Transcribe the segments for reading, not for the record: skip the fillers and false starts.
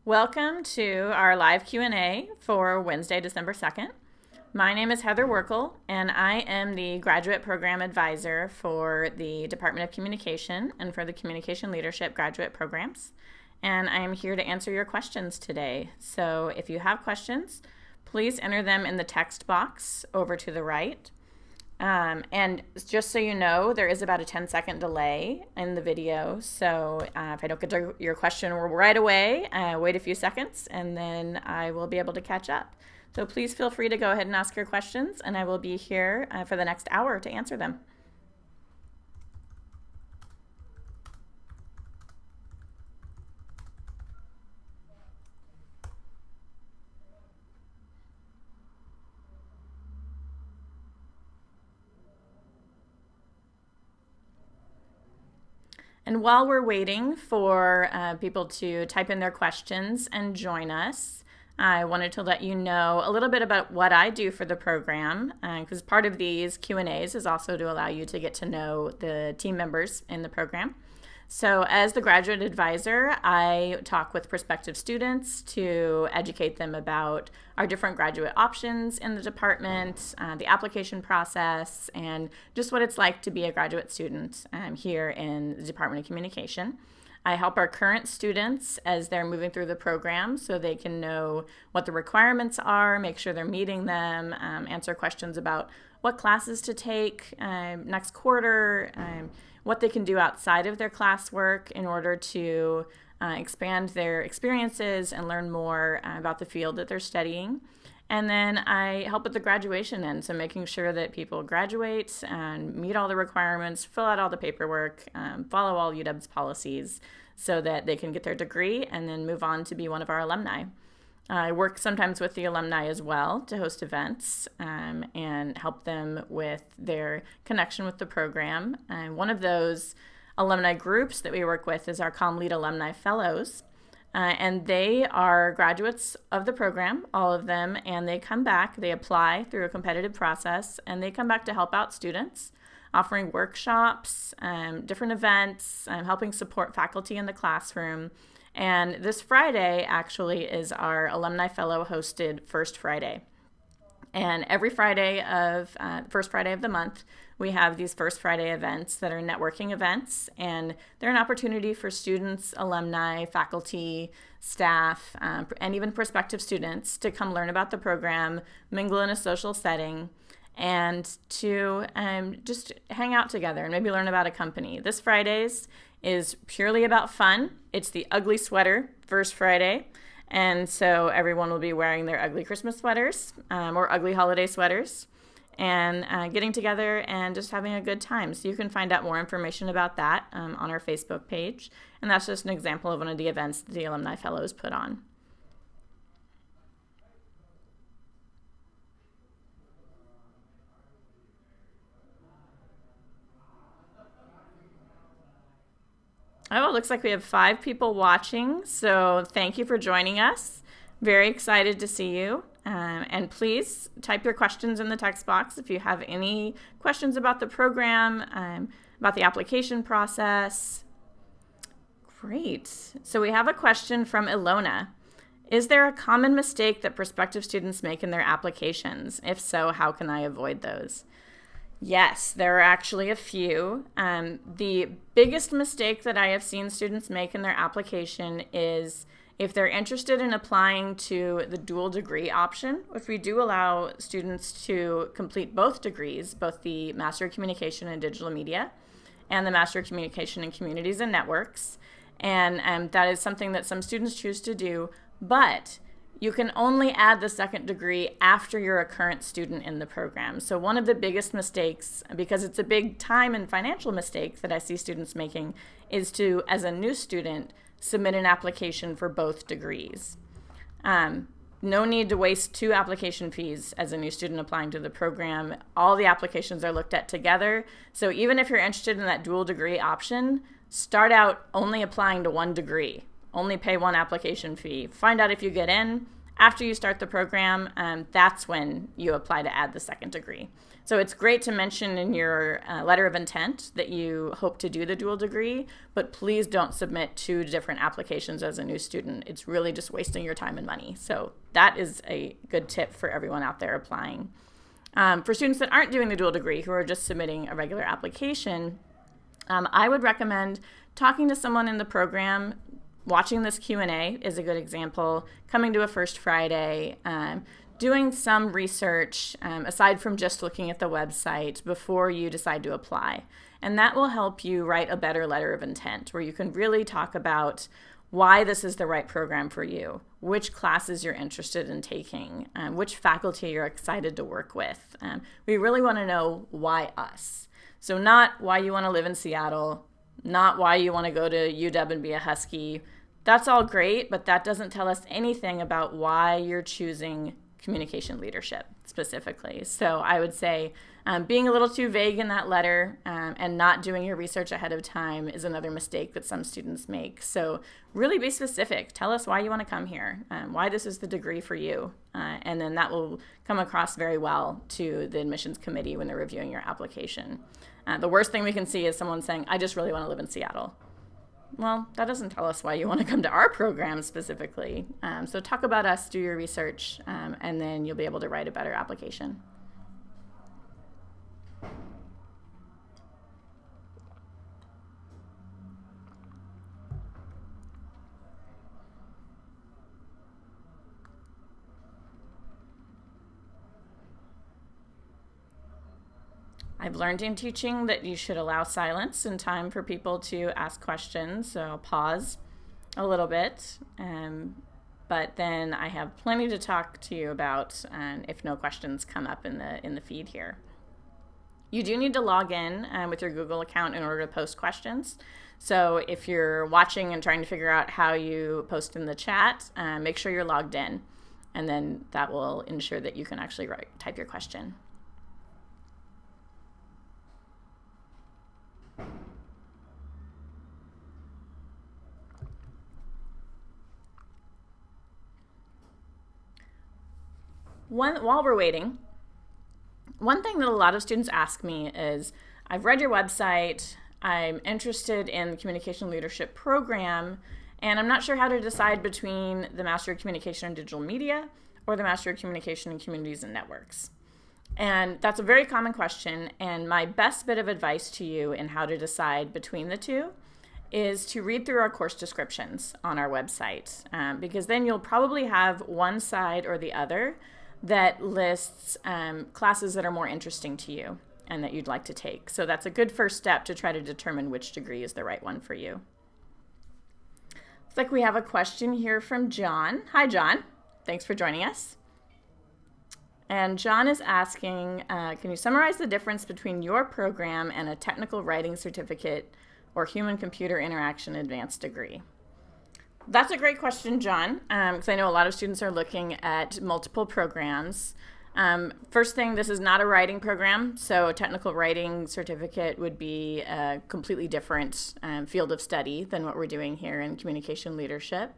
Welcome to our live Q&A for Wednesday, December 2nd. My name is Heather Werckle, and I am the Graduate Program Advisor for the Department of Communication and for the Communication Leadership Graduate Programs. And I am here to answer your questions today. So if you have questions, please enter them in the text box over to the right. And just so you know, there is about a 10-second delay in the video. So if I don't get to your question right away, wait a few seconds and then I will be able to catch up. So please feel free to go ahead and ask your questions, and I will be here for the next hour to answer them. And while we're waiting for people to type in their questions and join us, I wanted to let you know a little bit about what I do for the program, because part of these Q&As is also to allow you to get to know the team members in the program. So as the graduate advisor, I talk with prospective students to educate them about our different graduate options in the department, the application process, and just what it's like to be a graduate student here in the Department of Communication. I help our current students as they're moving through the program so they can know what the requirements are, make sure they're meeting them, answer questions about what classes to take next quarter, what they can do outside of their classwork in order to expand their experiences and learn more about the field that they're studying. And then I help with the graduation end, so making sure that people graduate and meet all the requirements, fill out all the paperwork, follow all UW's policies so that they can get their degree and then move on to be one of our alumni. I work sometimes with the alumni as well to host events and help them with their connection with the program. One of those alumni groups that we work with is our Comm Lead Alumni Fellows. And they are graduates of the program, all of them, and they come back, they apply through a competitive process, and they come back to help out students, offering workshops, different events, helping support faculty in the classroom. And this Friday actually is our Alumni Fellow hosted First Friday. And every Friday of first Friday of the month, we have these First Friday events that are networking events, and they're an opportunity for students, alumni, faculty, staff, and even prospective students to come learn about the program, mingle in a social setting, and to just hang out together and maybe learn about a company. This Friday's is purely about fun. It's the ugly sweater First Friday. And so everyone will be wearing their ugly Christmas sweaters or ugly holiday sweaters and getting together and just having a good time. So you can find out more information about that on our Facebook page. And that's just an example of one of the events the Alumni Fellows put on. Oh, it looks like we have 5 people watching, so thank you for joining us. Very excited to see you. And please type your questions in the text box if you have any questions about the program, about the application process. Great. So we have a question from Ilona. Is there a common mistake that prospective students make in their applications? If so, how can I avoid those? Yes, there are actually a few. The biggest mistake that I have seen students make in their application is if they're interested in applying to the dual degree option, which we do allow students to complete both degrees, both the Master of Communication and Digital Media and the Master of Communication in Communities and Networks. And that is something that some students choose to do, but you can only add the second degree after you're a current student in the program. So one of the biggest mistakes, because it's a big time and financial mistake that I see students making, is to, as a new student, submit an application for both degrees. No need to waste 2 application fees as a new student applying to the program. All the applications are looked at together. So even if you're interested in that dual degree option, start out only applying to 1 degree. Only pay 1 application fee. Find out if you get in, After you start the program, that's when you apply to add the second degree. So it's great to mention in your letter of intent that you hope to do the dual degree, but please don't submit 2 different applications as a new student. It's really just wasting your time and money. So that is a good tip for everyone out there applying. For students that aren't doing the dual degree, who are just submitting a regular application, I would recommend talking to someone in the program. Watching this Q&A is a good example. Coming to a First Friday, doing some research aside from just looking at the website before you decide to apply. And that will help you write a better letter of intent where you can really talk about why this is the right program for you, which classes you're interested in taking, which faculty you're excited to work with. We really want to know why us. So not why you want to live in Seattle, not why you want to go to UW and be a Husky. That's all great, but that doesn't tell us anything about why you're choosing communication leadership specifically. So I would say being a little too vague in that letter and not doing your research ahead of time is another mistake that some students make. So really be specific. Tell us why you want to come here, why this is the degree for you. And then that will come across very well to the admissions committee when they're reviewing your application. The worst thing we can see is someone saying, I just really want to live in Seattle. Well, that doesn't tell us why you want to come to our program specifically. So talk about us, do your research, and then you'll be able to write a better application. I've learned in teaching that you should allow silence and time for people to ask questions, so I'll pause a little bit, but then I have plenty to talk to you about if no questions come up in the feed here. You do need to log in with your Google account in order to post questions. So if you're watching and trying to figure out how you post in the chat, make sure you're logged in, and then that will ensure that you can actually type your question. While we're waiting, one thing that a lot of students ask me is, I've read your website, I'm interested in the Communication Leadership Program, and I'm not sure how to decide between the Master of Communication and Digital Media or the Master of Communication in Communities and Networks. And that's a very common question, and my best bit of advice to you in how to decide between the two is to read through our course descriptions on our website, because then you'll probably have one side or the other that lists classes that are more interesting to you and that you'd like to take. So that's a good first step to try to determine which degree is the right one for you. Looks like we have a question here from John. Hi, John. Thanks for joining us. And John is asking, can you summarize the difference between your program and a technical writing certificate or human-computer interaction advanced degree? That's a great question, John, because I know a lot of students are looking at multiple programs. First thing, this is not a writing program, so a technical writing certificate would be a completely different field of study than what we're doing here in communication leadership.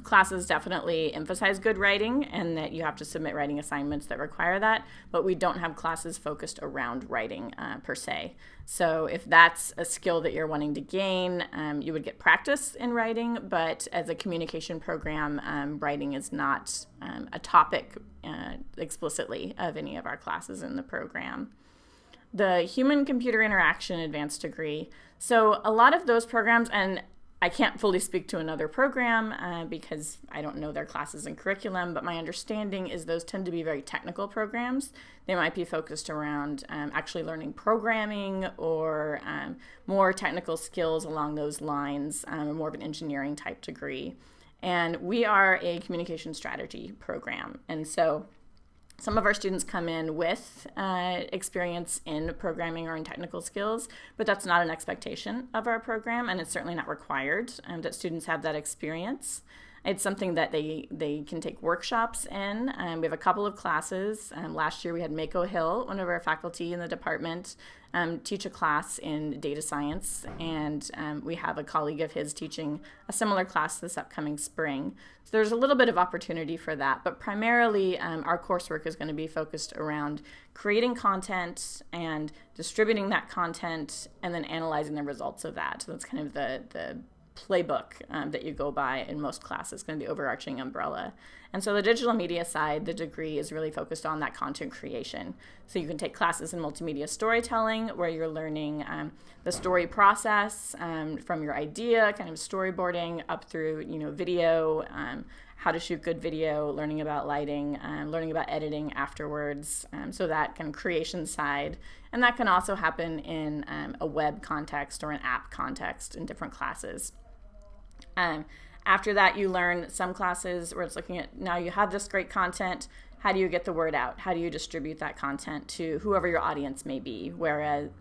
Classes definitely emphasize good writing and that you have to submit writing assignments that require that, but we don't have classes focused around writing per se. So if that's a skill that you're wanting to gain, you would get practice in writing, but as a communication program, writing is not a topic explicitly of any of our classes in the program. The human-computer interaction advanced degree. So a lot of those programs, and I can't fully speak to another program because I don't know their classes and curriculum, but my understanding is those tend to be very technical programs. They might be focused around actually learning programming or more technical skills along those lines, more of an engineering type degree. And we are a communication strategy program. And so some of our students come in with experience in programming or in technical skills, but that's not an expectation of our program, and it's certainly not required that students have that experience. It's something that they can take workshops in. We have a couple of classes. Last year we had Mako Hill, one of our faculty in the department, teach a class in data science, and we have a colleague of his teaching a similar class this upcoming spring. So there's a little bit of opportunity for that, but primarily our coursework is going to be focused around creating content and distributing that content and then analyzing the results of that. So that's kind of the playbook that you go by in most classes, going to be the overarching umbrella. And so the digital media side, the degree is really focused on that content creation. So you can take classes in multimedia storytelling where you're learning the story process from your idea, kind of storyboarding up through video, how to shoot good video, learning about lighting, learning about editing afterwards. So that kind of creation side. And that can also happen in a web context or an app context in different classes. After that, you learn some classes where it's looking at, now you have this great content, how do you get the word out? How do you distribute that content to whoever your audience may be? Whether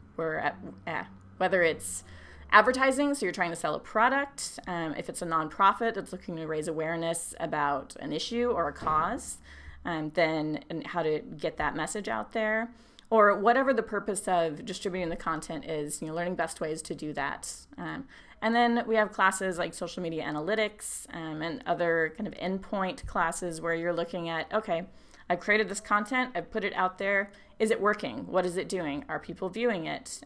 it's advertising, so you're trying to sell a product, if it's a nonprofit that's looking to raise awareness about an issue or a cause, then and how to get that message out there. Or whatever the purpose of distributing the content is, learning best ways to do that. And then we have classes like social media analytics and other kind of endpoint classes where you're looking at, okay, I've created this content, I've put it out there. Is it working? What is it doing? Are people viewing it?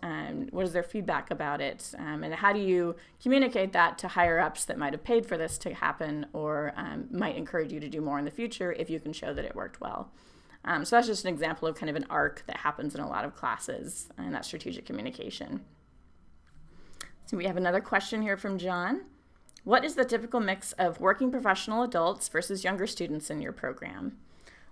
What is their feedback about it? And how do you communicate that to higher ups that might have paid for this to happen or might encourage you to do more in the future if you can show that it worked well? So that's just an example of kind of an arc that happens in a lot of classes and that strategic communication. So we have another question here from John. What is the typical mix of working professional adults versus younger students in your program?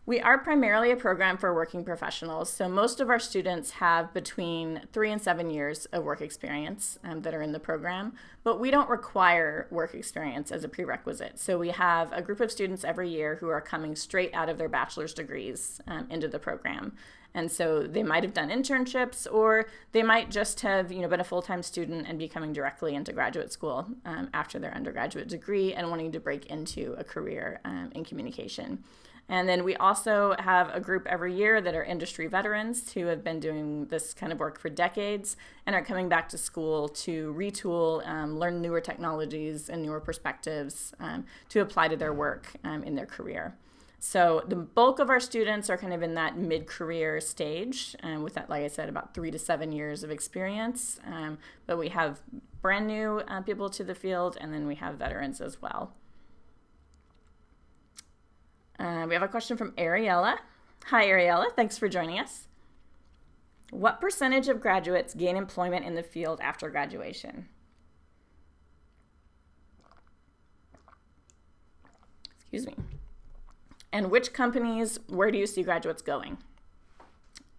We are primarily a program for working professionals, so most of our students have between 3 and 7 years of work experience that are in the program, but we don't require work experience as a prerequisite. So we have a group of students every year who are coming straight out of their bachelor's degrees into the program. And so they might have done internships, or they might just have been a full-time student and be coming directly into graduate school after their undergraduate degree and wanting to break into a career in communication. And then we also have a group every year that are industry veterans who have been doing this kind of work for decades and are coming back to school to retool, learn newer technologies and newer perspectives to apply to their work in their career. So the bulk of our students are kind of in that mid-career stage with that, like I said, about 3 to 7 years of experience. But we have brand new people to the field, and then we have veterans as well. We have a question from Ariella. Hi, Ariella. Thanks for joining us. What percentage of graduates gain employment in the field after graduation? Excuse me. And which companies, where do you see graduates going?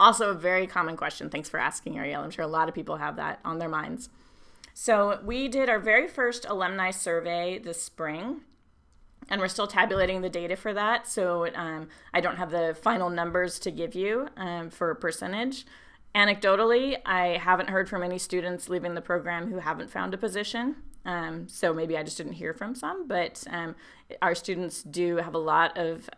Also a very common question. Thanks for asking, Ariel. I'm sure a lot of people have that on their minds. So we did our very first alumni survey this spring, and we're still tabulating the data for that. So I don't have the final numbers to give you for a percentage. Anecdotally, I haven't heard from any students leaving the program who haven't found a position. So maybe I just didn't hear from some, but our students do have a lot of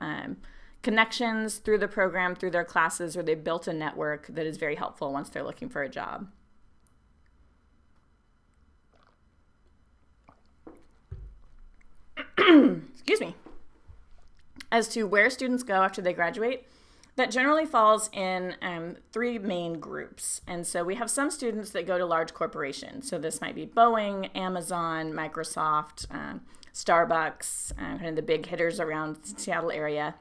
connections through the program, through their classes, where they built a network that is very helpful once they're looking for a job. Excuse me. As to where students go after they graduate, that generally falls in 3 main groups. And so we have some students that go to large corporations. So this might be Boeing, Amazon, Microsoft, Starbucks, kind of the big hitters around the Seattle area.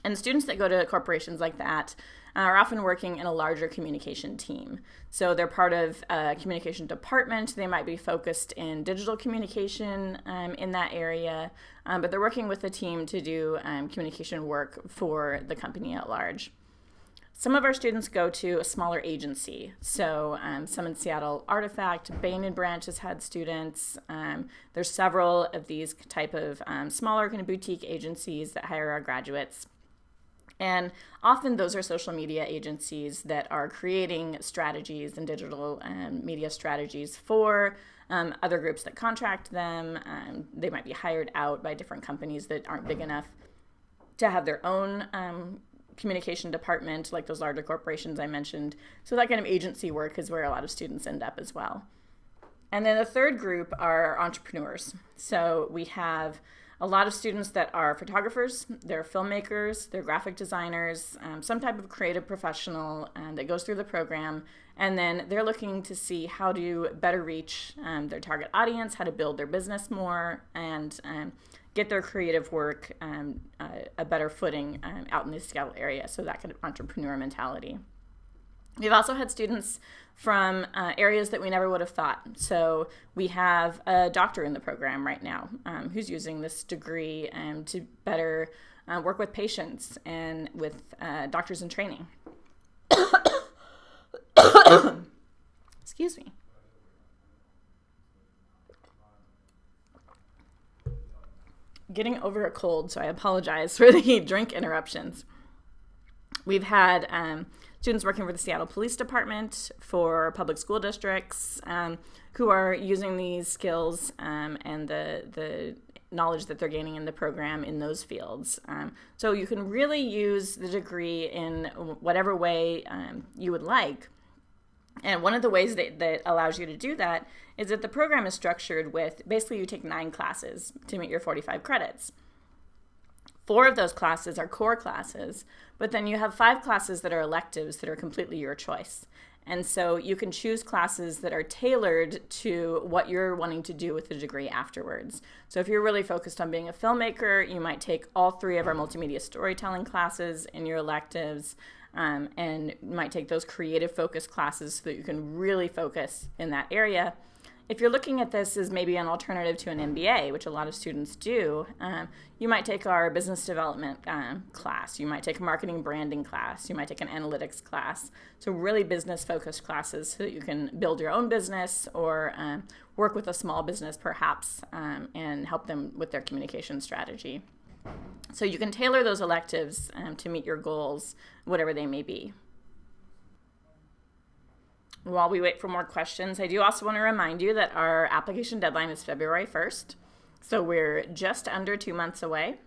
And students that go to corporations like that are often working in a larger communication team. So they're part of a communication department. They might be focused in digital communication in that area, but they're working with a team to do communication work for the company at large. Some of our students go to a smaller agency. So some in Seattle, Artifact, Bain & Branch has had students. There's several of these type of smaller kind of boutique agencies that hire our graduates. And often those are social media agencies that are creating strategies and digital media strategies for other groups that contract them. They might be hired out by different companies that aren't big enough to have their own communication department, like those larger corporations I mentioned. So that kind of agency work is where a lot of students end up as well. And then the third group are entrepreneurs. So we have a lot of students that are photographers, they're filmmakers, they're graphic designers, some type of creative professional that goes through the program. And then they're looking to see how to better reach their target audience, how to build their business more, and get their creative work a better footing out in the Seattle area. So that kind of entrepreneur mentality. We've also had students from areas that we never would have thought. So we have a doctor in the program right now who's using this degree to better work with patients and with doctors in training. Excuse me. Getting over a cold, so I apologize for the drink interruptions. We've had students working for the Seattle Police Department, for public school districts, who are using these skills and the knowledge that they're gaining in the program in those fields. So you can really use the degree in whatever way you would like. And one of the ways that allows you to do that is that the program is structured with, basically you take 9 classes to meet your 45 credits. 4 of those classes are core classes, but then you have 5 classes that are electives that are completely your choice. And so you can choose classes that are tailored to what you're wanting to do with the degree afterwards. So if you're really focused on being a filmmaker, you might take all 3 of our multimedia storytelling classes in your electives, and you might take those creative focus classes so that you can really focus in that area. If you're looking at this as maybe an alternative to an MBA, which a lot of students do, you might take our business development class. You might take a marketing branding class. You might take an analytics class. So really business-focused classes so that you can build your own business or work with a small business perhaps and help them with their communication strategy. So you can tailor those electives to meet your goals, whatever they may be. While we wait for more questions, I do also want to remind you that our application deadline is February 1st. So we're just under 2 months away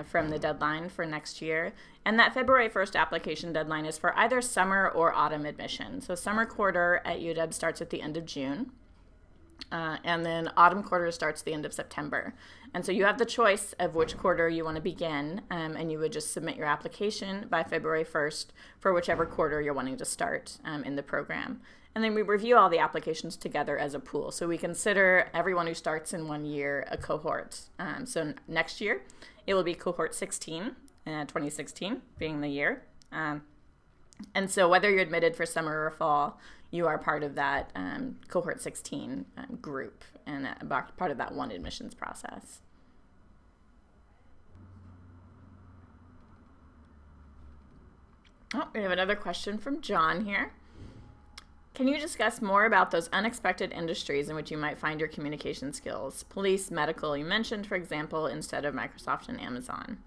from the deadline for next year. And that February 1st application deadline is for either summer or autumn admission. So summer quarter at UW starts at the end of June. And then autumn quarter starts the end of September. And so you have the choice of which quarter you want to begin, and you would just submit your application by February 1st for whichever quarter you're wanting to start in the program. And then we review all the applications together as a pool. So we consider everyone who starts in 1 year a cohort. So next year, it will be cohort 16, 2016 being the year. And so whether you're admitted for summer or fall, you are part of that cohort 16 group and part of that one admissions process. Oh, we have another question from John here. Can you discuss more about those unexpected industries in which you might find your communication skills? Police, medical, you mentioned, for example, instead of Microsoft and Amazon.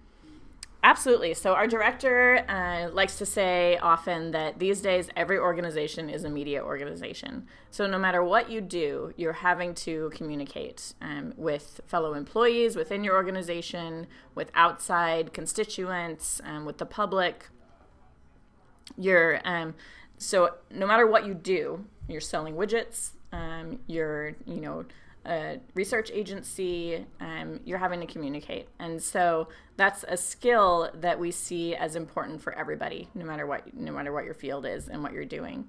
Absolutely. So our director likes to say often that these days every organization is a media organization. So no matter what you do, you're having to communicate with fellow employees within your organization, with outside constituents, with the public. So no matter what you do, you're selling widgets, you're a research agency, you're having to communicate. And so that's a skill that we see as important for everybody, no matter what your field is and what you're doing.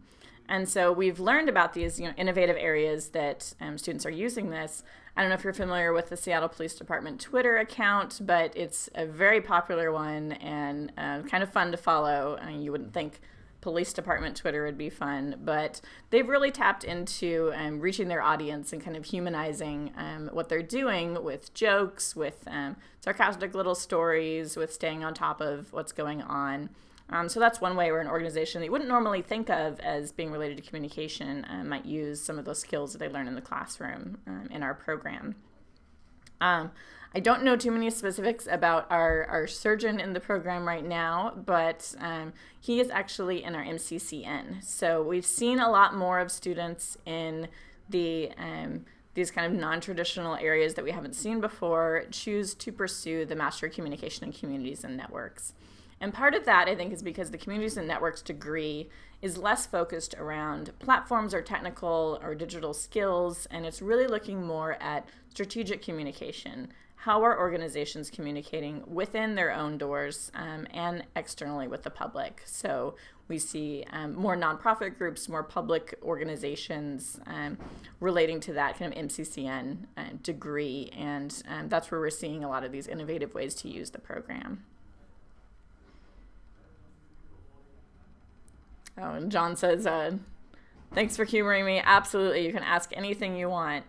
And so we've learned about these innovative areas that students are using this. I don't know if you're familiar with the Seattle Police Department Twitter account, but it's a very popular one and kind of fun to follow. You wouldn't think police department Twitter would be fun, but they've really tapped into reaching their audience and kind of humanizing what they're doing with jokes, with sarcastic little stories, with staying on top of what's going on. So that's one way where an organization that you wouldn't normally think of as being related to communication might use some of those skills that they learn in the classroom in our program. I don't know too many specifics about our surgeon in the program right now, but he is actually in our MCCN. So we've seen a lot more of students in the these kind of non-traditional areas that we haven't seen before, choose to pursue the Master of Communication in Communities and Networks. And part of that, I think, is because the Communities and Networks degree is less focused around platforms or technical or digital skills, and it's really looking more at strategic communication. How are organizations communicating within their own doors and externally with the public? So we see more nonprofit groups, more public organizations relating to that kind of MCCN degree, and that's where we're seeing a lot of these innovative ways to use the program. Oh, and John says, thanks for humoring me. Absolutely, you can ask anything you want.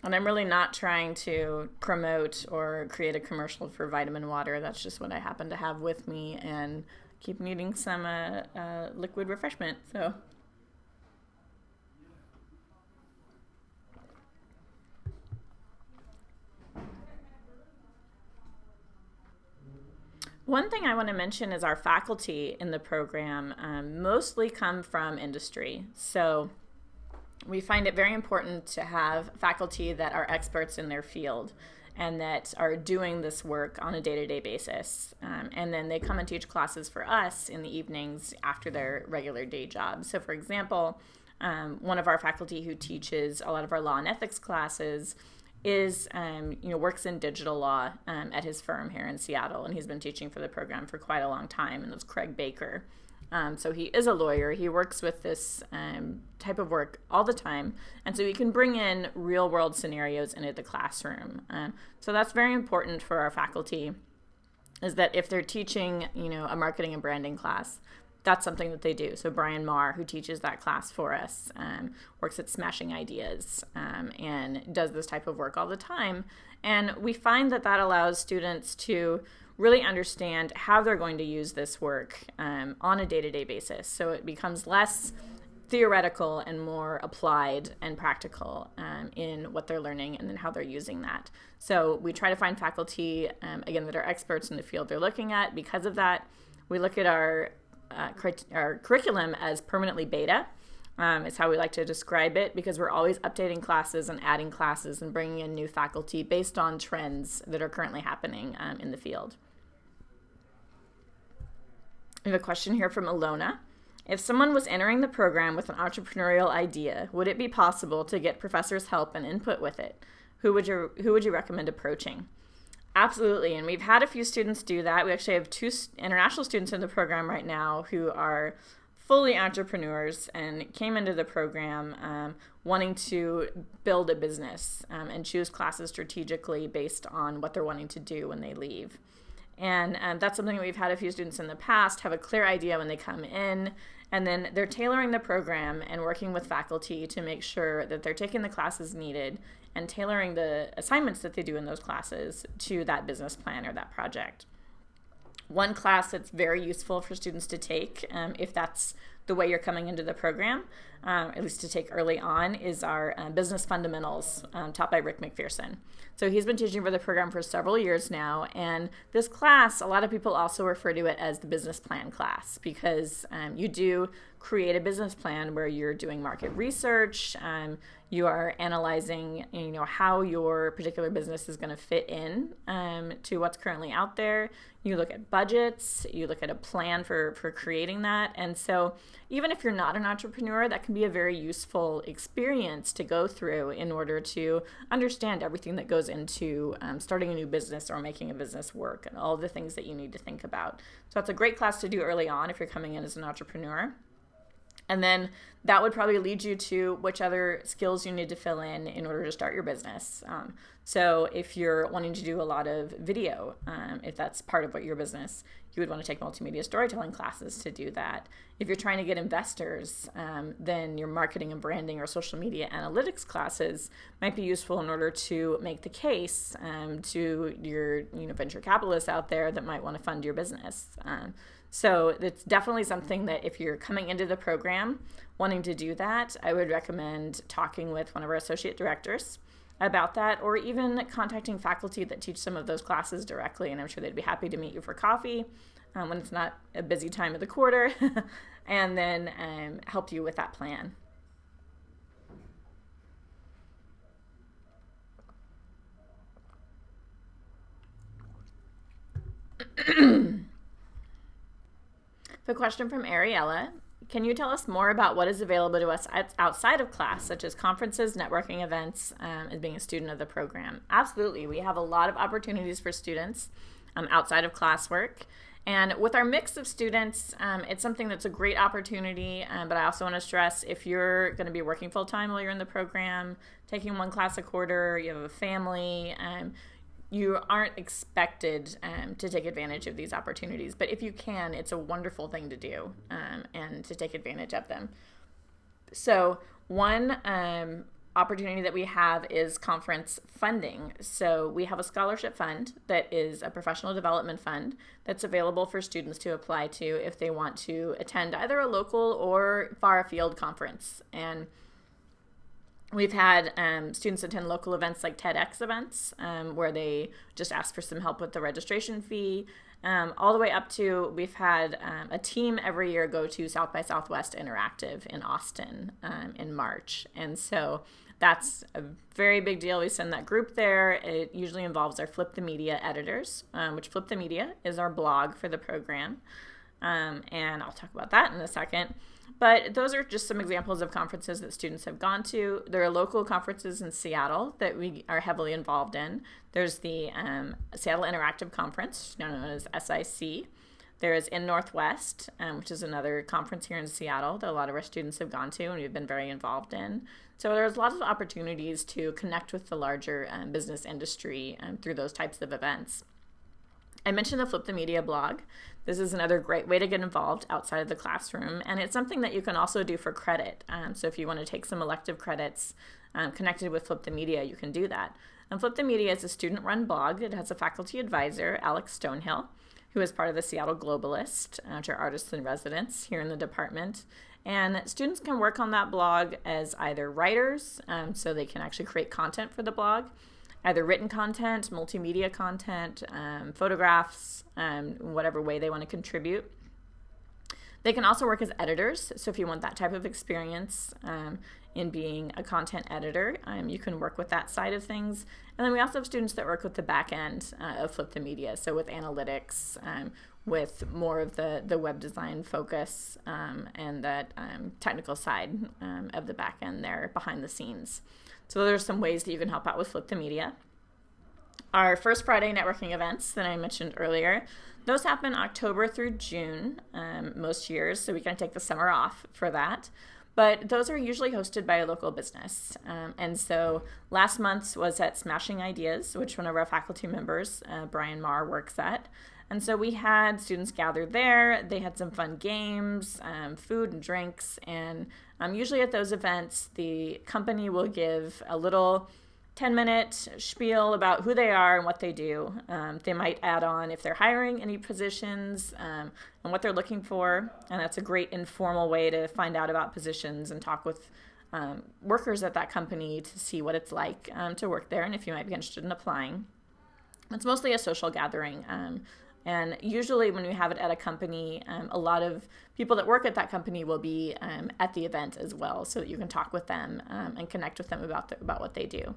And I'm really not trying to promote or create a commercial for vitamin water. That's just what I happen to have with me and keep needing some liquid refreshment. So. One thing I want to mention is our faculty in the program mostly come from industry. So we find it very important to have faculty that are experts in their field and that are doing this work on a day-to-day basis. And then they come and teach classes for us in the evenings after their regular day job. So for example, one of our faculty who teaches a lot of our law and ethics classes is, works in digital law at his firm here in Seattle, and he's been teaching for the program for quite a long time, and that's Craig Baker. So he is a lawyer. He works with this type of work all the time, and so he can bring in real-world scenarios into the classroom. So that's very important for our faculty, is that if they're teaching, a marketing and branding class, that's something that they do. So Brian Marr, who teaches that class for us, works at Smashing Ideas and does this type of work all the time. And we find that that allows students to really understand how they're going to use this work on a day-to-day basis. So it becomes less theoretical and more applied and practical in what they're learning and then how they're using that. So we try to find faculty, again, that are experts in the field they're looking at. Because of that, we look at our curriculum as permanently beta. It's how we like to describe it, because we're always updating classes and adding classes and bringing in new faculty based on trends that are currently happening in the field. We have a question here from Alona. If someone was entering the program with an entrepreneurial idea, would it be possible to get professors' help and input with it? Who would you recommend approaching? Absolutely, and we've had a few students do that. We actually have 2 international students in the program right now who are fully entrepreneurs and came into the program wanting to build a business and choose classes strategically based on what they're wanting to do when they leave. And that's something that we've had a few students in the past have a clear idea when they come in, and then they're tailoring the program and working with faculty to make sure that they're taking the classes needed and tailoring the assignments that they do in those classes to that business plan or that project. One class that's very useful for students to take, if that's the way you're coming into the program, at least to take early on, is our business fundamentals taught by Rick McPherson. So he's been teaching for the program for several years now, and this class, a lot of people also refer to it as the business plan class, because you do create a business plan where you're doing market research, you are analyzing how your particular business is going to fit in to what's currently out there. You look at budgets, you look at a plan for creating that. And so even if you're not an entrepreneur, that can be a very useful experience to go through in order to understand everything that goes into starting a new business or making a business work and all the things that you need to think about. So it's a great class to do early on if you're coming in as an entrepreneur. And then that would probably lead you to which other skills you need to fill in order to start your business. So if you're wanting to do a lot of video, if that's part of what your business, you would want to take multimedia storytelling classes to do that. If you're trying to get investors, then your marketing and branding or social media analytics classes might be useful in order to make the case to your venture capitalists out there that might want to fund your business. So it's definitely something that if you're coming into the program wanting to do that, I would recommend talking with one of our associate directors about that, or even contacting faculty that teach some of those classes directly, and I'm sure they'd be happy to meet you for coffee when it's not a busy time of the quarter, and then help you with that plan. The question from Ariella: can you tell us more about what is available to us outside of class, such as conferences, networking events, as being a student of the program? Absolutely. We have a lot of opportunities for students outside of classwork. And with our mix of students, it's something that's a great opportunity. But I also want to stress, if you're going to be working full-time while you're in the program, taking one class a quarter, you have a family, you aren't expected to take advantage of these opportunities. But if you can, it's a wonderful thing to do and to take advantage of them. So one opportunity that we have is conference funding. So we have a scholarship fund that is a professional development fund that's available for students to apply to if they want to attend either a local or far afield conference. And we've had students attend local events like TEDx events where they just ask for some help with the registration fee, all the way up to we've had a team every year go to South by Southwest Interactive in Austin in March. And so that's a very big deal. We send that group there. It usually involves our Flip the Media editors, which Flip the Media is our blog for the program. And I'll talk about that in a second. But those are just some examples of conferences that students have gone to. There are local conferences in Seattle that we are heavily involved in. There's the Seattle Interactive Conference, known as SIC. There is In Northwest, which is another conference here in Seattle that a lot of our students have gone to and we've been very involved in. So there's lots of opportunities to connect with the larger business industry through those types of events. I mentioned the Flip the Media blog. This is another great way to get involved outside of the classroom, and it's something that you can also do for credit. So if you want to take some elective credits connected with Flip the Media, you can do that. And Flip the Media is a student-run blog. It has a faculty advisor, Alex Stonehill, who is part of the Seattle Globalist, which are artists in residence here in the department. And students can work on that blog as either writers, so they can actually create content for the blog, either written content, multimedia content, photographs, whatever way they want to contribute. They can also work as editors, so if you want that type of experience in being a content editor, you can work with that side of things. And then we also have students that work with the back end of Flip the Media, so with analytics, with more of the web design focus and that technical side of the back end there behind the scenes. So there's some ways that you can help out with Flip the Media. Our first Friday networking events that I mentioned earlier, those happen October through June most years, so we can take the summer off for that. But those are usually hosted by a local business. And so last month's was at Smashing Ideas, which one of our faculty members, Brian Marr, works at. And so we had students gathered there. They had some fun games, food and drinks. And usually at those events, the company will give a little 10-minute spiel about who they are and what they do. They might add on if they're hiring any positions and what they're looking for. And that's a great informal way to find out about positions and talk with workers at that company to see what it's like to work there and if you might be interested in applying. It's mostly a social gathering. And usually when we have it at a company, a lot of people that work at that company will be at the event as well, so that you can talk with them and connect with them about what they do.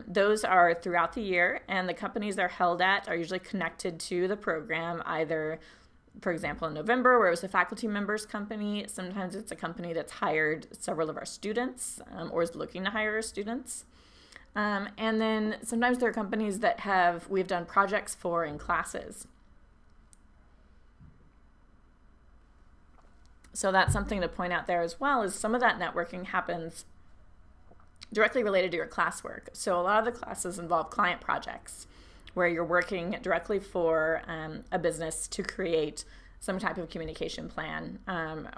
Those are throughout the year, and the companies they're held at are usually connected to the program, either, for example, in November, where it was a faculty member's company. Sometimes it's a company that's hired several of our students or is looking to hire our students. And then sometimes there are companies that we've done projects for in classes. So that's something to point out there as well, is some of that networking happens directly related to your classwork. So a lot of the classes involve client projects where you're working directly for a business to create some type of communication plan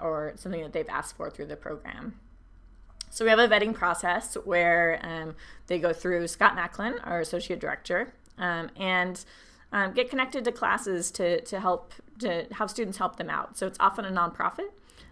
or something that they've asked for through the program. So we have a vetting process where they go through Scott Macklin, our associate director, and get connected to classes to have students help them out. So it's often a nonprofit.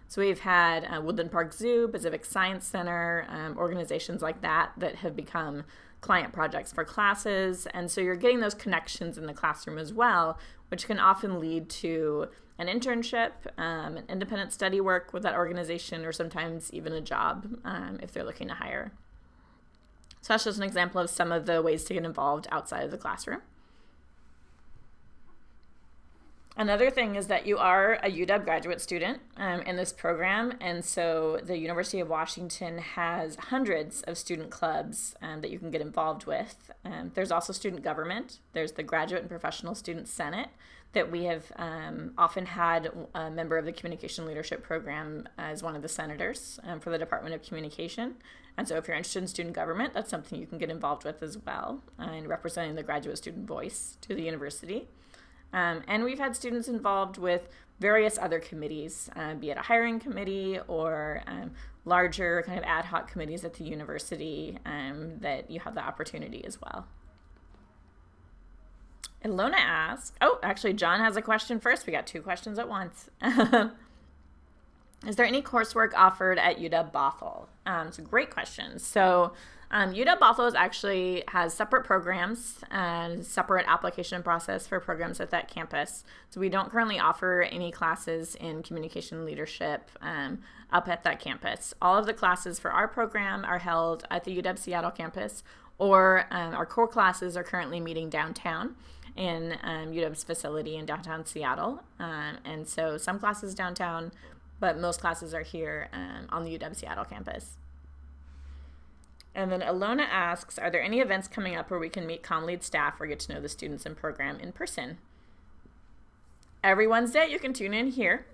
So we've had Woodland Park Zoo, Pacific Science Center, organizations like that have become client projects for classes. And so you're getting those connections in the classroom as well, which can often lead to an internship, an independent study work with that organization, or sometimes even a job if they're looking to hire. So that's just an example of some of the ways to get involved outside of the classroom. Another thing is that you are a UW graduate student in this program, and so the University of Washington has hundreds of student clubs that you can get involved with. There's also student government. There's the Graduate and Professional Student Senate that we have often had a member of the Communication Leadership Program as one of the senators for the Department of Communication. And so if you're interested in student government, that's something you can get involved with as well, in representing the graduate student voice to the university. And we've had students involved with various other committees, be it a hiring committee or larger kind of ad hoc committees at the university that you have the opportunity as well. Ilona asks, actually John has a question first. We got two questions at once. Is there any coursework offered at UW Bothell? It's a great question. So UW Bothell actually has separate programs and separate application process for programs at that campus. So we don't currently offer any classes in communication leadership up at that campus. All of the classes for our program are held at the UW Seattle campus, or our core classes are currently meeting downtown in UW's facility in downtown Seattle. And so some classes downtown, but most classes are here on the UW Seattle campus. And then Ilona asks, are there any events coming up where we can meet Comm Lead staff or get to know the students and program in person? Every Wednesday, you can tune in here.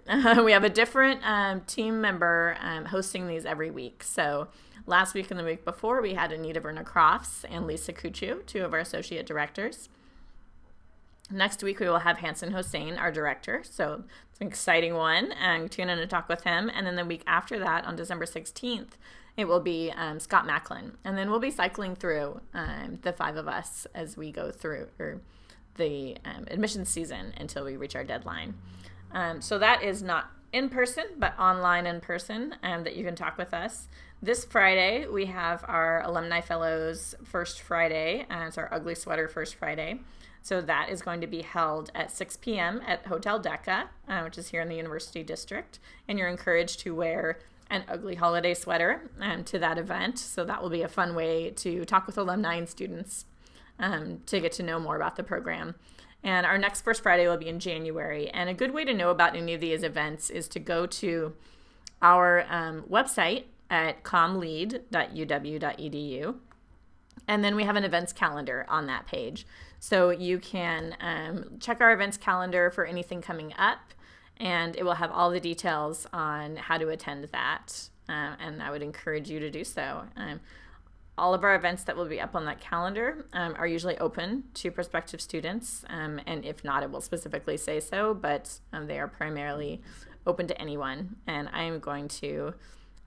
We have a different team member hosting these every week. So last week and the week before, we had Anita Verna Crofts and Lisa Kuchu, two of our associate directors. Next week, we will have Hanson Hossein, our director. So it's an exciting one. Tune in and talk with him. And then the week after that, on December 16th, it will be Scott Macklin. And then we'll be cycling through the five of us as we go through the admissions season until we reach our deadline. So that is not in person, but online in person that you can talk with us. This Friday, we have our Alumni Fellows First Friday. It's our Ugly Sweater First Friday. So that is going to be held at 6 p.m. at Hotel Decca, which is here in the University District. And you're encouraged to wear an ugly holiday sweater to that event. So that will be a fun way to talk with alumni and students to get to know more about the program. And our next First Friday will be in January. And a good way to know about any of these events is to go to our website at commlead.uw.edu. And then we have an events calendar on that page. So you can check our events calendar for anything coming up, and it will have all the details on how to attend that. And I would encourage you to do so. All of our events that will be up on that calendar are usually open to prospective students. And if not, it will specifically say so, but they are primarily open to anyone. And I am going to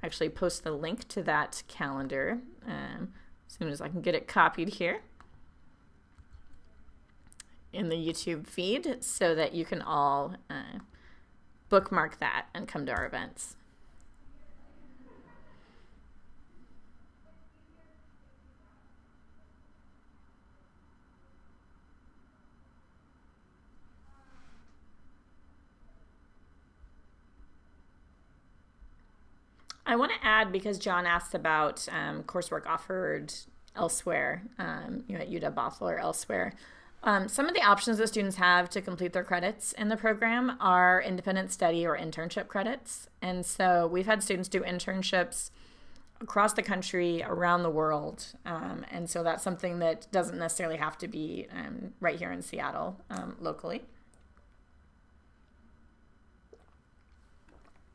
actually post the link to that calendar as soon as I can get it copied here in the YouTube feed so that you can all bookmark that and come to our events. I want to add, because John asked about coursework offered elsewhere, at UW Bothell or elsewhere. Some of the options that students have to complete their credits in the program are independent study or internship credits. And so we've had students do internships across the country, around the world. And so that's something that doesn't necessarily have to be right here in Seattle locally.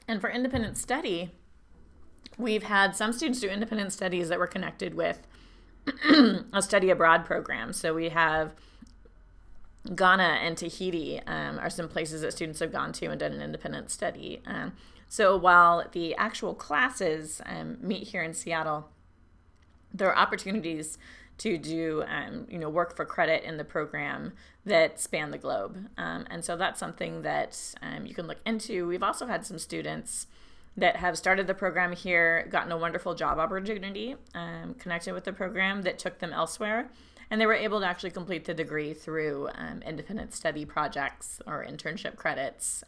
And for independent study, we've had some students do independent studies that were connected with a study abroad program. So we have Ghana and Tahiti are some places that students have gone to and done an independent study. So while the actual classes meet here in Seattle, there are opportunities to do work for credit in the program that span the globe. And so that's something that you can look into. We've also had some students that have started the program here, gotten a wonderful job opportunity, connected with the program that took them elsewhere, and they were able to actually complete the degree through independent study projects or internship credits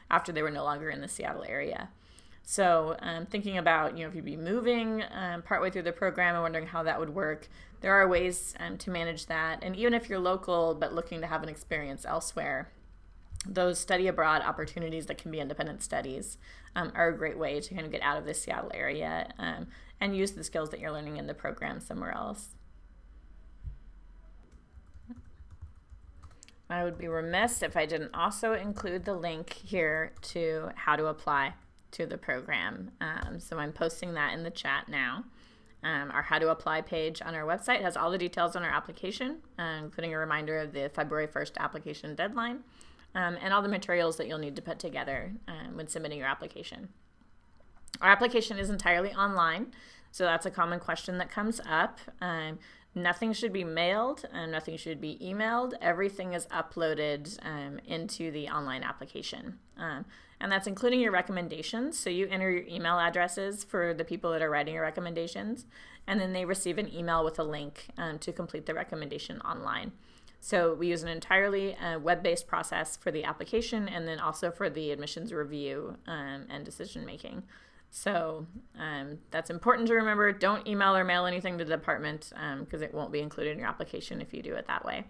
after they were no longer in the Seattle area. So thinking about, if you'd be moving partway through the program and wondering how that would work, there are ways to manage that. And even if you're local but looking to have an experience elsewhere, those study abroad opportunities that can be independent studies are a great way to kind of get out of the Seattle area and use the skills that you're learning in the program somewhere else. I would be remiss if I didn't also include the link here to how to apply to the program. So I'm posting that in the chat now. Our How to Apply page on our website has all the details on our application, including a reminder of the February 1st application deadline, and all the materials that you'll need to put together when submitting your application. Our application is entirely online, so that's a common question that comes up. Nothing should be mailed, and nothing should be emailed. Everything is uploaded into the online application. And that's including your recommendations. So you enter your email addresses for the people that are writing your recommendations, and then they receive an email with a link to complete the recommendation online. So we use an entirely web-based process for the application and then also for the admissions review and decision making. So that's important to remember. Don't email or mail anything to the department because it won't be included in your application if you do it that way.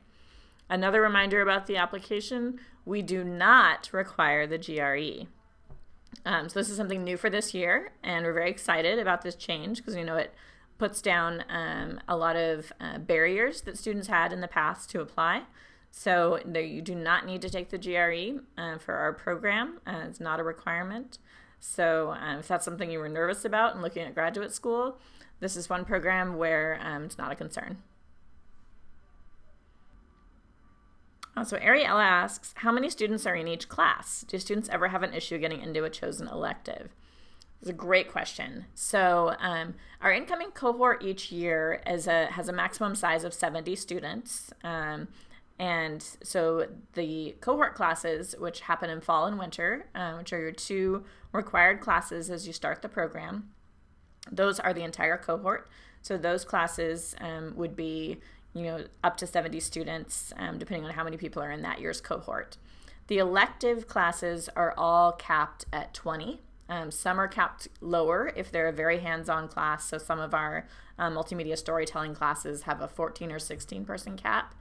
Another reminder about the application, we do not require the GRE. So this is something new for this year, and we're very excited about this change because we know it puts down a lot of barriers that students had in the past to apply. So you do not need to take the GRE for our program. It's not a requirement. So if that's something you were nervous about and looking at graduate school, this is one program where it's not a concern. So Ariella asks, how many students are in each class? Do students ever have an issue getting into a chosen elective? It's a great question. So our incoming cohort each year has a maximum size of 70 students. And so the cohort classes, which happen in fall and winter, which are your two required classes as you start the program, those are the entire cohort. So those classes would be up to 70 students, depending on how many people are in that year's cohort. The elective classes are all capped at 20. Some are capped lower if they're a very hands-on class. So some of our multimedia storytelling classes have a 14 or 16 person cap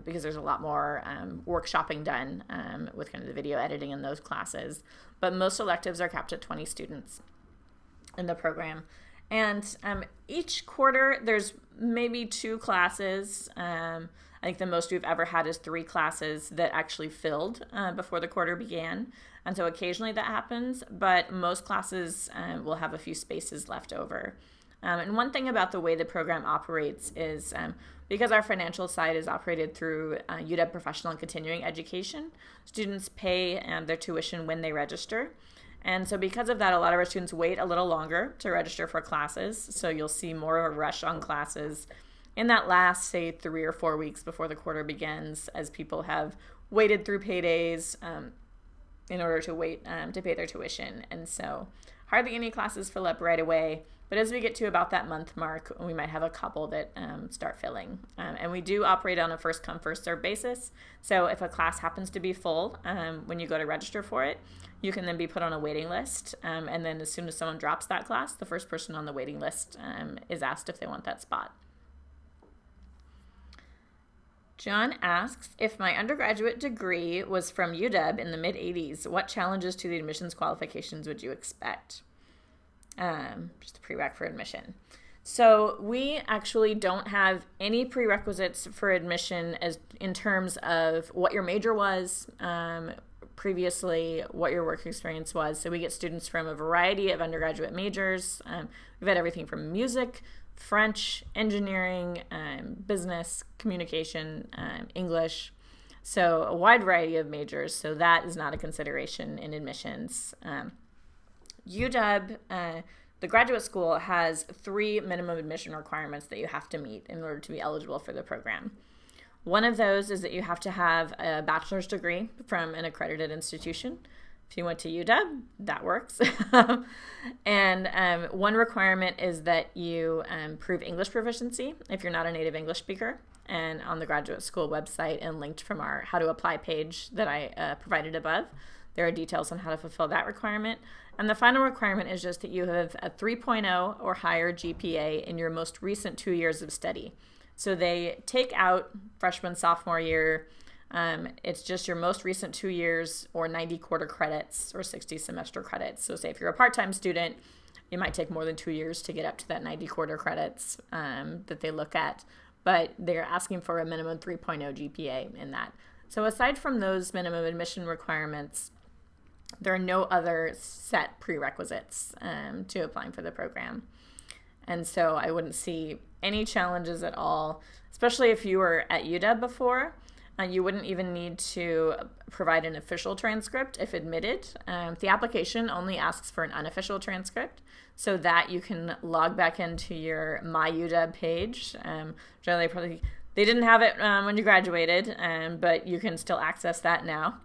because there's a lot more workshopping done with kind of the video editing in those classes. But most electives are capped at 20 students in the program. And each quarter, there's maybe 2 classes. I think the most we've ever had is 3 classes that actually filled before the quarter began. And so occasionally that happens, but most classes will have a few spaces left over. And one thing about the way the program operates is because our financial side is operated through UW Professional and Continuing Education, students pay their tuition when they register. And so because of that, a lot of our students wait a little longer to register for classes. So you'll see more of a rush on classes in that last, say, 3 or 4 weeks before the quarter begins, as people have waited through paydays in order to wait to pay their tuition. And so hardly any classes fill up right away. But as we get to about that month mark, we might have a couple that start filling. And we do operate on a first come, first serve basis. So if a class happens to be full when you go to register for it, you can then be put on a waiting list. And then as soon as someone drops that class, the first person on the waiting list is asked if they want that spot. John asks, if my undergraduate degree was from UW in the mid-'80s, what challenges to the admissions qualifications would you expect? Just a prereq for admission. So we actually don't have any prerequisites for admission as in terms of what your major was previously, what your work experience was. So we get students from a variety of undergraduate majors. We've had everything from music, French, engineering, business, communication, English. So a wide variety of majors. So that is not a consideration in admissions. UW the graduate school has 3 minimum admission requirements that you have to meet in order to be eligible for the program. One of those is that you have to have a bachelor's degree from an accredited institution. If you went to UW, that works. And one requirement is that you prove English proficiency if you're not a native English speaker. And on the graduate school website and linked from our How to Apply page that I provided above, there are details on how to fulfill that requirement. And the final requirement is just that you have a 3.0 or higher GPA in your most recent 2 years of study. So they take out freshman, sophomore year. It's just your most recent 2 years or 90 quarter credits or 60 semester credits. So say if you're a part-time student, it might take more than 2 years to get up to that 90 quarter credits that they look at. But they're asking for a minimum 3.0 GPA in that. So aside from those minimum admission requirements, there are no other set prerequisites to applying for the program. And so I wouldn't see any challenges at all, especially if you were at UW before. You wouldn't even need to provide an official transcript if admitted. The application only asks for an unofficial transcript so that you can log back into your My UW page. Generally, they didn't have it when you graduated, but you can still access that now.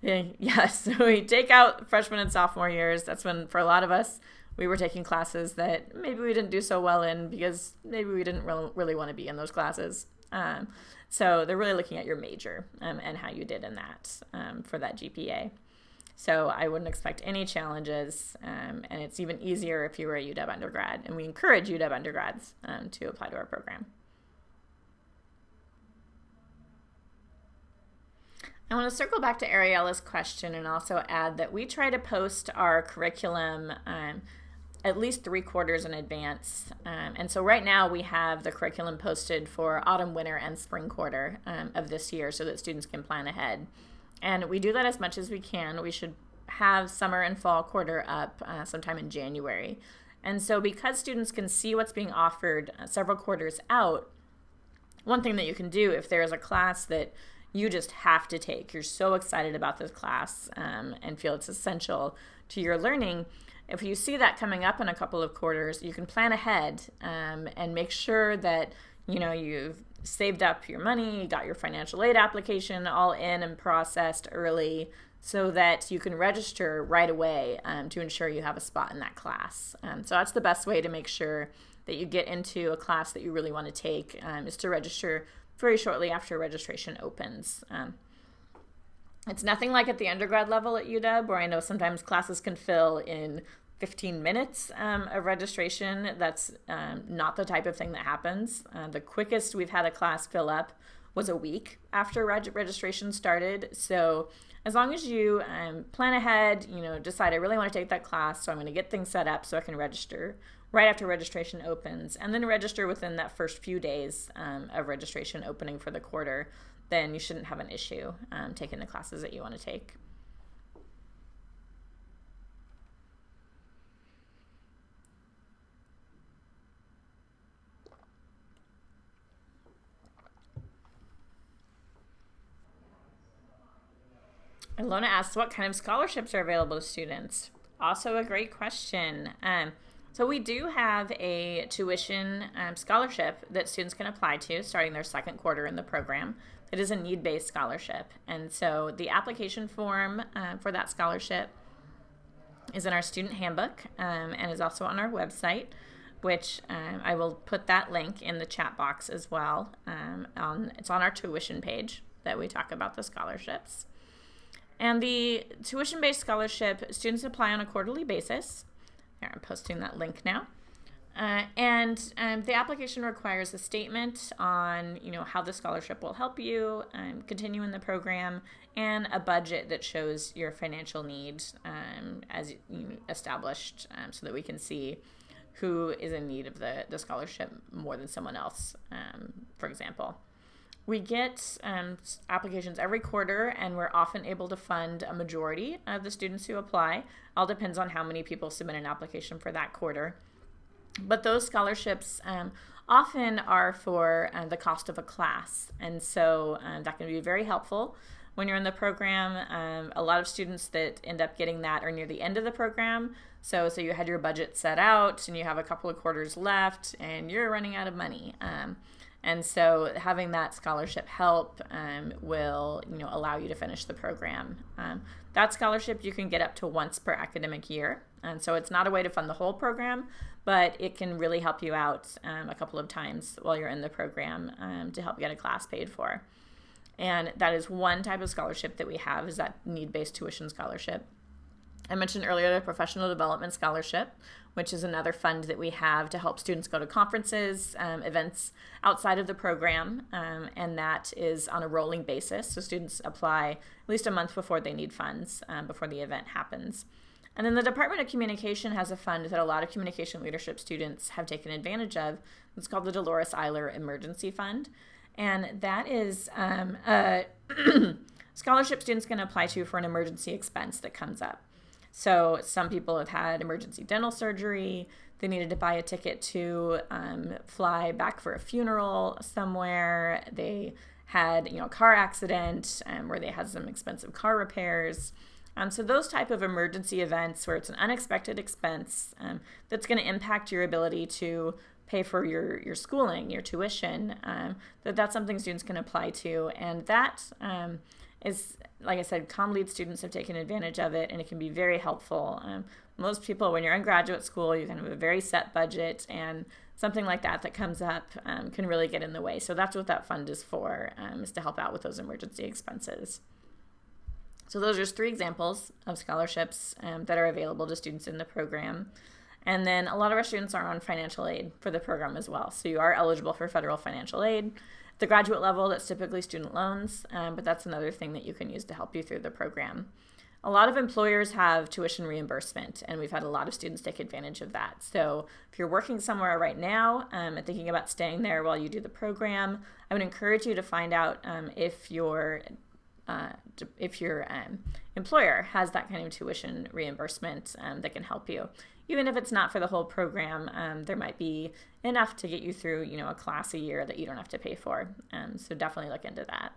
Yes, so we take out freshman and sophomore years. That's when, for a lot of us, we were taking classes that maybe we didn't do so well in because maybe we didn't really want to be in those classes. So they're really looking at your major and how you did in that for that GPA. So I wouldn't expect any challenges, and it's even easier if you were a UW undergrad. And we encourage UW undergrads to apply to our program. I want to circle back to Ariella's question and also add that we try to post our curriculum at least 3 quarters in advance. And so right now we have the curriculum posted for autumn, winter, and spring quarter of this year so that students can plan ahead. And we do that as much as we can. We should have summer and fall quarter up sometime in January. And so because students can see what's being offered several quarters out, one thing that you can do if there is a class that you just have to take, you're so excited about this class and feel it's essential to your learning, if you see that coming up in a couple of quarters, you can plan ahead and make sure that you've saved up your money, you got your financial aid application all in and processed early so that you can register right away to ensure you have a spot in that class. So that's the best way to make sure that you get into a class that you really want to take is to register very shortly after registration opens. It's nothing like at the undergrad level at UW, where I know sometimes classes can fill in 15 minutes of registration. That's not the type of thing that happens. The quickest we've had a class fill up was a week after registration started. So as long as you plan ahead, decide I really want to take that class, so I'm going to get things set up so I can register right after registration opens, and then register within that first few days of registration opening for the quarter, then you shouldn't have an issue taking the classes that you want to take. Ilona asks, what kind of scholarships are available to students? Also a great question. So we do have a tuition scholarship that students can apply to starting their second quarter in the program. It is a need-based scholarship. And so the application form for that scholarship is in our student handbook and is also on our website, which I will put that link in the chat box as well. It's on our tuition page that we talk about the scholarships. And the tuition-based scholarship, students apply on a quarterly basis. Here, I'm posting that link now. And the application requires a statement on, how the scholarship will help you continue in the program, and a budget that shows your financial needs as established, so that we can see who is in need of the scholarship more than someone else, for example. We get applications every quarter, and we're often able to fund a majority of the students who apply. All depends on how many people submit an application for that quarter. But those scholarships often are for the cost of a class, and so that can be very helpful when you're in the program. A lot of students that end up getting that are near the end of the program. So you had your budget set out and you have a couple of quarters left and you're running out of money. And so having that scholarship help will allow you to finish the program. That scholarship you can get up to once per academic year. And so it's not a way to fund the whole program, but it can really help you out a couple of times while you're in the program to help get a class paid for. And that is one type of scholarship that we have, is that need-based tuition scholarship. I mentioned earlier the Professional Development Scholarship, which is another fund that we have to help students go to conferences, events outside of the program, and that is on a rolling basis. So students apply at least a month before they need funds, before the event happens. And then the Department of Communication has a fund that a lot of communication leadership students have taken advantage of. It's called the Dolores Eiler Emergency Fund. And that is a scholarship students can apply to for an emergency expense that comes up. So some people have had emergency dental surgery. They needed to buy a ticket to fly back for a funeral somewhere. They had a car accident where they had some expensive car repairs. So those type of emergency events where it's an unexpected expense that's going to impact your ability to pay for your schooling, your tuition, that's something students can apply to. And that is, like I said, Comm Lead students have taken advantage of it, and it can be very helpful. Most people, when you're in graduate school, you kind of have a very set budget, and something like that comes up can really get in the way. So that's what that fund is for, is to help out with those emergency expenses. So those are just 3 examples of scholarships that are available to students in the program. And then a lot of our students are on financial aid for the program as well. So you are eligible for federal financial aid. At the graduate level, that's typically student loans, but that's another thing that you can use to help you through the program. A lot of employers have tuition reimbursement, and we've had a lot of students take advantage of that. So if you're working somewhere right now and thinking about staying there while you do the program, I would encourage you to find out if your employer has that kind of tuition reimbursement that can help you. Even if it's not for the whole program, there might be enough to get you through, a class a year that you don't have to pay for. So definitely look into that.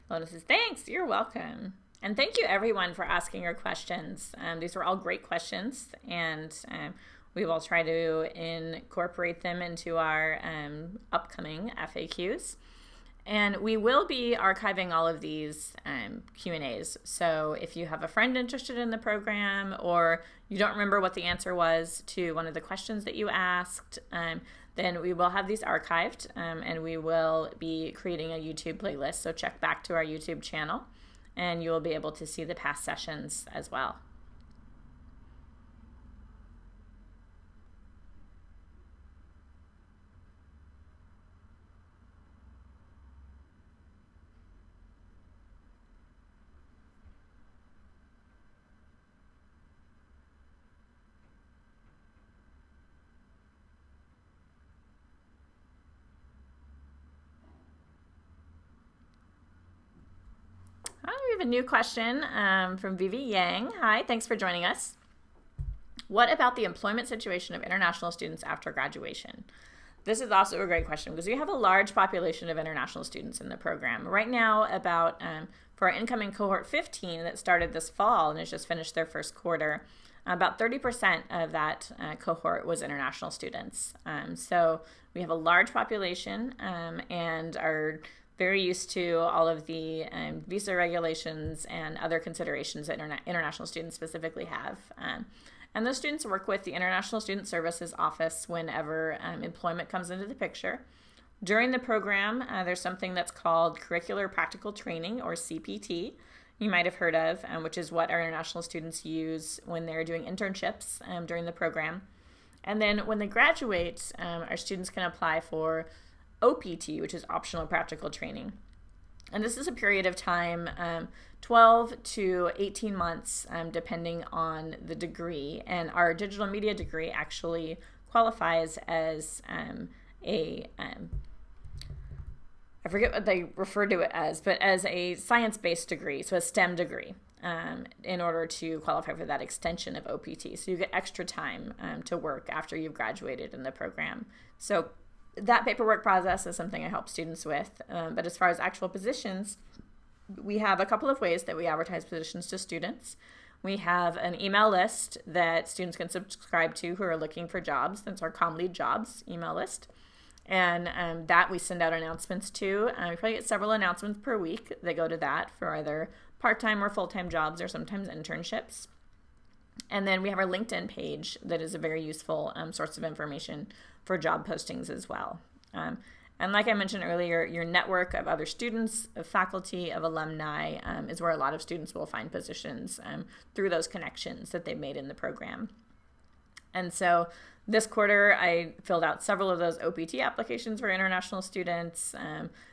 Lotus says, thanks, you're welcome. And thank you everyone for asking your questions. These were all great questions, and we will try to incorporate them into our upcoming FAQs. And we will be archiving all of these Q&As. So if you have a friend interested in the program, or you don't remember what the answer was to one of the questions that you asked, then we will have these archived, and we will be creating a YouTube playlist. So check back to our YouTube channel, and you will be able to see the past sessions as well. We have a new question from Vivi Yang. Hi, thanks for joining us. What about the employment situation of international students after graduation? This is also a great question because we have a large population of international students in the program. Right now, about for our incoming cohort 15 that started this fall and has just finished their first quarter, about 30% of that cohort was international students. So we have a large population and are very used to all of the visa regulations and other considerations that international students specifically have. And those students work with the International Student Services Office whenever employment comes into the picture. During the program, there's something that's called Curricular Practical Training, or CPT, you might have heard of, which is what our international students use when they're doing internships during the program. And then when they graduate, our students can apply for OPT, which is Optional Practical Training. And this is a period of time, 12 to 18 months, depending on the degree. And our digital media degree actually qualifies as I forget what they refer to it as, but as a science-based degree, so a STEM degree, in order to qualify for that extension of OPT. So you get extra time to work after you've graduated in the program. So that paperwork process is something I help students with. But as far as actual positions, we have a couple of ways that we advertise positions to students. We have an email list that students can subscribe to who are looking for jobs. That's our Comm Lead jobs email list. And that we send out announcements to. We probably get several announcements per week that go to that for either part-time or full-time jobs or sometimes internships. And then we have our LinkedIn page that is a very useful source of information for job postings as well. And like I mentioned earlier, your network of other students, of faculty, of alumni is where a lot of students will find positions through those connections that they've made in the program. And so this quarter, I filled out several of those OPT applications for international students.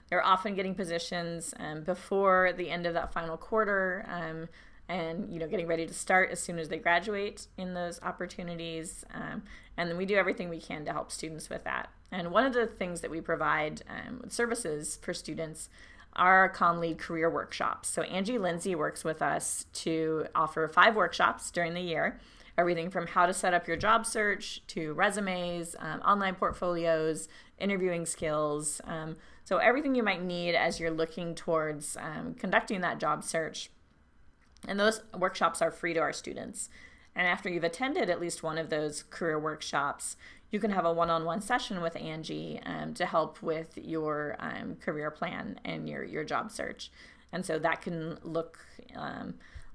They're often getting positions before the end of that final quarter, and getting ready to start as soon as they graduate in those opportunities. And then we do everything we can to help students with that. And one of the things that we provide with services for students are Comm Lead career workshops. So Angie Lindsay works with us to offer 5 workshops during the year. Everything from how to set up your job search to resumes, online portfolios, interviewing skills. So everything you might need as you're looking towards conducting that job search. And those workshops are free to our students. And after you've attended at least one of those career workshops, you can have a one-on-one session with Angie to help with your career plan and your job search. And so that can look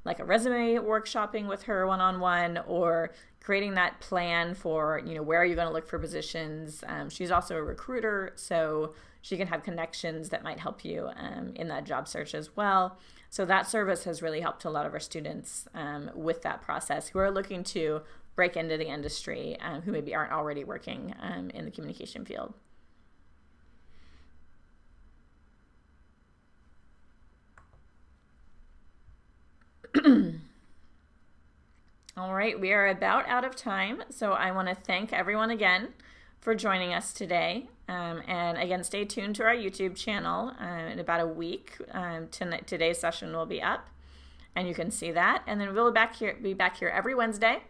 like a resume workshopping with her one-on-one, or creating that plan for, where are you going to look for positions. She's also a recruiter, so she can have connections that might help you in that job search as well. So that service has really helped a lot of our students with that process who are looking to break into the industry, who maybe aren't already working in the communication field. All right, we are about out of time, so I want to thank everyone again for joining us today. And again, stay tuned to our YouTube channel. In about a week, today's session will be up, and you can see that. And then we'll be back here every Wednesday.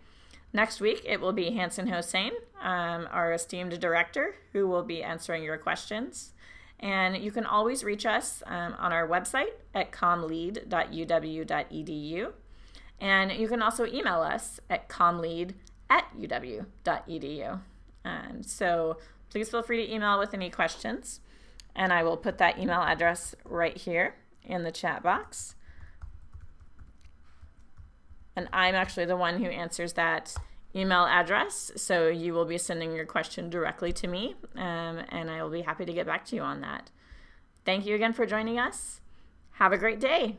Next week, it will be Hanson Hossein, our esteemed director, who will be answering your questions. And you can always reach us on our website at commlead.uw.edu. And you can also email us at commlead@uw.edu. So please feel free to email with any questions. And I will put that email address right here in the chat box. And I'm actually the one who answers that email address, so you will be sending your question directly to me, and I will be happy to get back to you on that. Thank you again for joining us. Have a great day.